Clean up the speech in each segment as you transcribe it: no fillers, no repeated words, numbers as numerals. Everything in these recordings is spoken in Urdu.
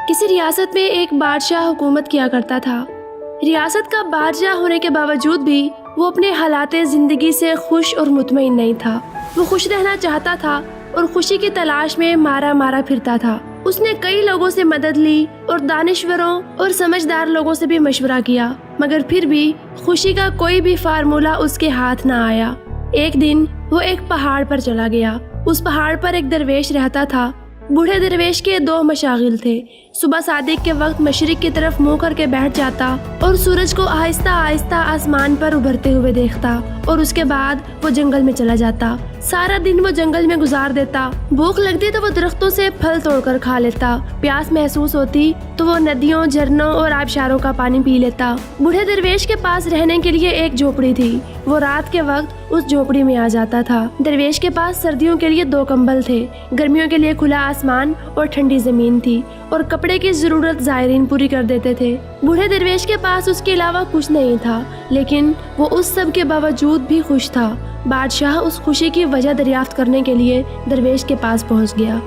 کسی ریاست میں ایک بادشاہ حکومت کیا کرتا تھا۔ ریاست کا بادشاہ ہونے کے باوجود بھی وہ اپنے حالات زندگی سے خوش اور مطمئن نہیں تھا۔ وہ خوش رہنا چاہتا تھا اور خوشی کی تلاش میں مارا مارا پھرتا تھا۔ اس نے کئی لوگوں سے مدد لی اور دانشوروں اور سمجھدار لوگوں سے بھی مشورہ کیا، مگر پھر بھی خوشی کا کوئی بھی فارمولہ اس کے ہاتھ نہ آیا۔ ایک دن وہ ایک پہاڑ پر چلا گیا۔ اس پہاڑ پر ایک درویش رہتا تھا۔ بوڑھے درویش کے دو مشاغل تھے۔ صبح صادق کے وقت مشرق کی طرف منہ کر کے بیٹھ جاتا اور سورج کو آہستہ آہستہ آسمان پر ابھرتے ہوئے دیکھتا، اور اس کے بعد وہ جنگل میں چلا جاتا۔ سارا دن وہ جنگل میں گزار دیتا۔ بھوک لگتی تو وہ درختوں سے پھل توڑ کر کھا لیتا۔ پیاس محسوس ہوتی تو وہ ندیوں، جھرنوں اور آبشاروں کا پانی پی لیتا۔ بوڑھے درویش کے پاس رہنے کے لیے ایک جھونپڑی تھی۔ وہ رات کے وقت اس جھونپڑی میں آ جاتا تھا۔ درویش کے پاس سردیوں کے لیے 2 کمبل تھے، گرمیوں کے لیے کھلا آسمان اور ٹھنڈی زمین تھی، اور کپڑے کی ضرورت زائرین پوری کر دیتے تھے۔ بوڑھے درویش کے پاس اس کے علاوہ کچھ نہیں تھا، لیکن وہ اس سب کے باوجود بھی خوش تھا۔ بادشاہ اس خوشی کی وجہ دریافت کرنے کے لیے درویش کے پاس پہنچ گیا۔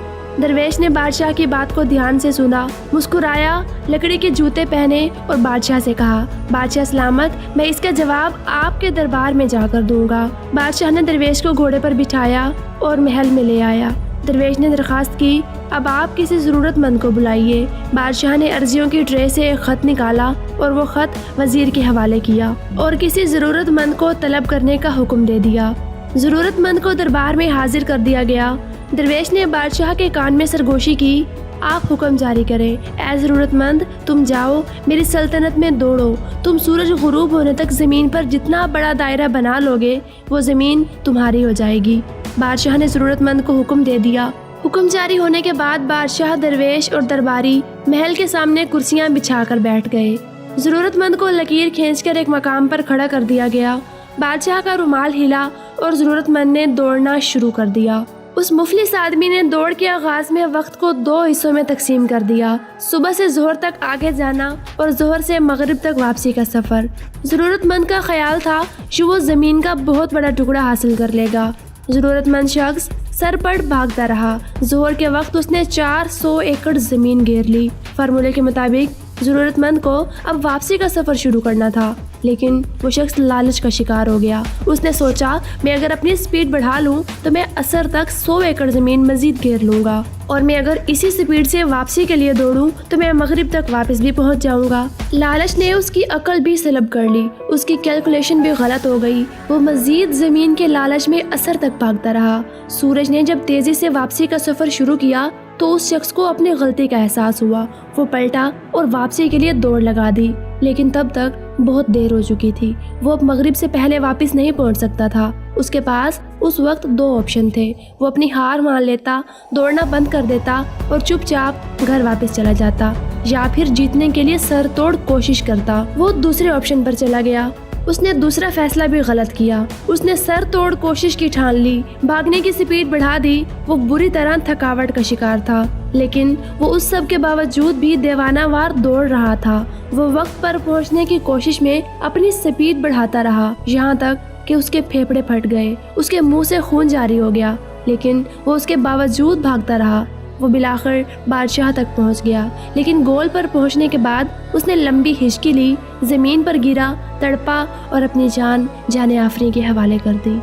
درویش نے بادشاہ کی بات کو دھیان سے سنا، مسکرایا، لکڑی کے جوتے پہنے اور بادشاہ سے کہا، بادشاہ سلامت، میں اس کا جواب آپ کے دربار میں جا کر دوں گا۔ بادشاہ نے درویش کو گھوڑے پر بٹھایا اور محل میں لے آیا۔ درویش نے درخواست کی، اب آپ کسی ضرورت مند کو بلائیے۔ بادشاہ نے عرضیوں کی ٹرے سے ایک خط نکالا اور وہ خط وزیر کے حوالے کیا اور کسی ضرورت مند کو طلب کرنے کا حکم دے دیا۔ ضرورت مند کو دربار میں حاضر کر دیا گیا۔ درویش نے بادشاہ کے کان میں سرگوشی کی، آپ حکم جاری کریں، اے ضرورت مند، تم جاؤ، میری سلطنت میں دوڑو، تم سورج غروب ہونے تک زمین پر جتنا بڑا دائرہ بنا لوگے وہ زمین تمہاری ہو جائے گی۔ بادشاہ نے ضرورت مند کو حکم دے دیا۔ حکم جاری ہونے کے بعد بادشاہ، درویش اور درباری محل کے سامنے کرسیاں بچھا کر بیٹھ گئے۔ ضرورت مند کو لکیر کھینچ کر ایک مقام پر کھڑا کر دیا گیا۔ بادشاہ کا رومال ہلا اور ضرورت مند نے دوڑنا شروع کر دیا۔ اس مفلس آدمی نے دوڑ کے آغاز میں وقت کو 2 حصوں میں تقسیم کر دیا، صبح سے ظہر تک آگے جانا اور ظہر سے مغرب تک واپسی کا سفر۔ ضرورت مند کا خیال تھا کہ وہ زمین کا بہت بڑا ٹکڑا حاصل کر لے گا۔ ضرورت مند شخص سر پڑ بھاگتا رہا۔ ظہر کے وقت اس نے 400 ایکڑ زمین گھیر لی۔ فارمولے کے مطابق ضرورت مند کو اب واپسی کا سفر شروع کرنا تھا، لیکن وہ شخص لالچ کا شکار ہو گیا۔ اس نے سوچا، میں اگر اپنی سپیڈ بڑھا لوں تو میں عصر تک 100 ایکڑ زمین مزید گھیر لوں گا، اور میں اگر اسی سپیڈ سے واپسی کے لیے دوڑوں تو میں مغرب تک واپس بھی پہنچ جاؤں گا۔ لالچ نے اس کی عقل بھی سلب کر لی، اس کی کیلکولیشن بھی غلط ہو گئی۔ وہ مزید زمین کے لالچ میں عصر تک بھاگتا رہا۔ سورج نے جب تیزی سے واپسی کا سفر شروع کیا تو اس شخص کو اپنی غلطی کا احساس ہوا۔ وہ پلٹا اور واپسی کے لیے دوڑ لگا دی، لیکن تب تک بہت دیر ہو چکی تھی۔ وہ اب مغرب سے پہلے واپس نہیں پہنچ سکتا تھا۔ اس کے پاس اس وقت 2 آپشن تھے۔ وہ اپنی ہار مان لیتا، دوڑنا بند کر دیتا اور چپ چاپ گھر واپس چلا جاتا، یا پھر جیتنے کے لیے سر توڑ کوشش کرتا۔ وہ دوسرے آپشن پر چلا گیا۔ اس نے دوسرا فیصلہ بھی غلط کیا۔ اس نے سر توڑ کوشش کی ٹھان لی، بھاگنے کی سپیڈ بڑھا دی۔ وہ بری طرح تھکاوٹ کا شکار تھا، لیکن وہ اس سب کے باوجود بھی دیوانہ وار دوڑ رہا تھا۔ وہ وقت پر پہنچنے کی کوشش میں اپنی سپیڈ بڑھاتا رہا، یہاں تک کہ اس کے پھیپھڑے پھٹ گئے، اس کے منہ سے خون جاری ہو گیا، لیکن وہ اس کے باوجود بھاگتا رہا۔ وہ بالآخر بادشاہ تک پہنچ گیا، لیکن گول پر پہنچنے کے بعد اس نے لمبی ہچکی لی، زمین پر گرا، تڑپا اور اپنی جان جانے آفریں کے حوالے کر دی۔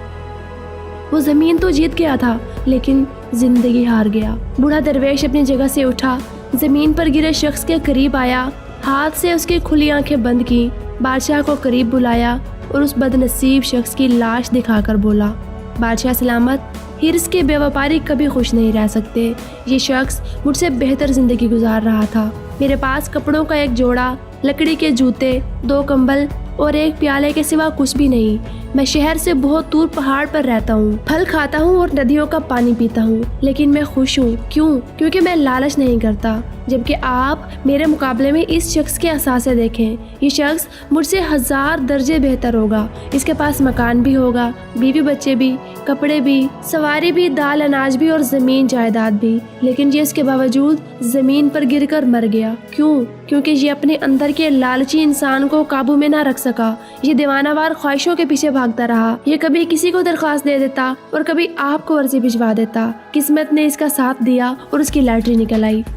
وہ زمین تو جیت گیا تھا، لیکن زندگی ہار گیا۔ بوڑھا درویش اپنی جگہ سے اٹھا، زمین پر گرے شخص کے قریب آیا، ہاتھ سے اس کی کھلی آنکھیں بند کی، بادشاہ کو قریب بلایا اور اس بد نصیب شخص کی لاش دکھا کر بولا، بادشاہ سلامت، ہرس کے بے وپاری کبھی خوش نہیں رہ سکتے۔ یہ شخص مجھ سے بہتر زندگی گزار رہا تھا۔ میرے پاس کپڑوں کا ایک جوڑا، لکڑی کے جوتے، 2 کمبل اور ایک پیالے کے سوا کچھ بھی نہیں۔ میں شہر سے بہت دور پہاڑ پر رہتا ہوں، پھل کھاتا ہوں اور ندیوں کا پانی پیتا ہوں، لیکن میں خوش ہوں۔ کیوں؟ کیونکہ میں لالچ نہیں کرتا، جبکہ آپ میرے مقابلے میں اس شخص کے اثاثے دیکھیں۔ یہ شخص مجھ سے 1000 درجے بہتر ہوگا۔ اس کے پاس مکان بھی ہوگا، بیوی بچے بھی، کپڑے بھی، سواری بھی، دال اناج بھی اور زمین جائیداد بھی، لیکن یہ اس کے باوجود زمین پر گر کر مر گیا۔ کیوں؟ کیونکہ یہ اپنے اندر کے لالچی انسان کو قابو میں نہ رکھ سکا۔ یہ دیوانہ وار خواہشوں کے پیچھے بھاگتا رہا۔ یہ کبھی کسی کو درخواست دے دیتا اور کبھی آپ کو عرضی بھجوا دیتا۔ قسمت نے اس کا ساتھ دیا اور اس کی لاٹری نکل آئی۔